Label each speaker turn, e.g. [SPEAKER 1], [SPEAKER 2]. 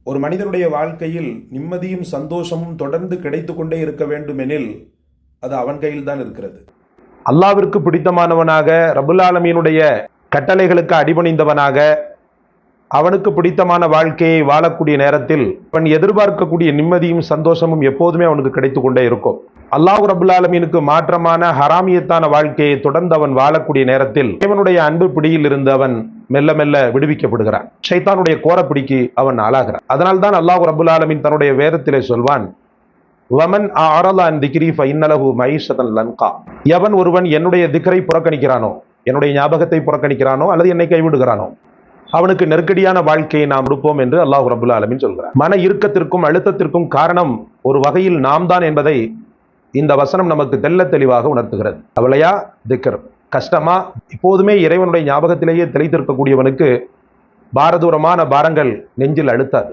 [SPEAKER 1] ஒரு மனிதனுடைய வாழ்க்கையில் நிம்மதியும் சந்தோஷமும் தொடர்ந்து கிடைத்து கொண்டே இருக்க வேண்டுமெனில் அது அவன் கையில் தான் இருக்கிறது.
[SPEAKER 2] அல்லாவிற்கு பிடித்தமானவனாக, ரப்புல் ஆலமீனுடைய கட்டளைகளுக்கு அடிபணிந்தவனாக, அவனுக்கு பிடித்தமான வாழ்க்கையை வாழக்கூடிய நேரத்தில் அவன் எதிர்பார்க்கக்கூடிய நிம்மதியும் சந்தோஷமும் எப்போதுமே அவனுக்கு கிடைத்து கொண்டே இருக்கும். அல்லாஹ் ரப்புல் ஆலமீனுக்கு மாற்றமான ஹராமியத்தான வாழ்க்கையை தொடர்ந்து அவன் வாழக்கூடிய நேரத்தில் இவனுடைய அன்பு பிடியில் இருந்து அவன் மெல்ல மெல்ல விடுவிக்கப்படுகிறான். ஷைத்தானுடைய கோரப்பிடிக்கு அவன் ஆளாகிறான். அதனால்தான் அல்லாஹ் ரப்புல் ஆலமீன் தன்னுடைய வேதத்திலே சொல்வான், வமன் அஅரத அன் திக்ரி ஃபஇன்னலஹு மஈஷத்தன் லன்கா. எவன் ஒருவன் என்னுடைய திக்ரை புறக்கணிக்கிறானோ, என்னுடைய ஞாபகத்தை புறக்கணிக்கிறானோ அல்லது என்னை கைவிடுகிறானோ, அவனுக்கு நெருக்கடியான வாழ்க்கையை நாம் கொடுப்போம் என்று அல்லாஹ் ரப்புல் ஆலமீன் சொல்கிறார். மன இறுக்கத்திற்கும் அழுத்தத்திற்கும் காரணம் ஒரு வகையில் நாம் தான் என்பதை இந்த வசனம் நமக்கு தெள்ள தெளிவாக உணர்த்துகிறது. கவலையா, திக்ர், கஷ்டமா, இப்போதுமே இறைவனுடைய ஞாபகத்திலேயே திளைத்திருக்கக்கூடியவனுக்கு பாரதூரமான பாரங்கள் நெஞ்சில் அழுத்தாது.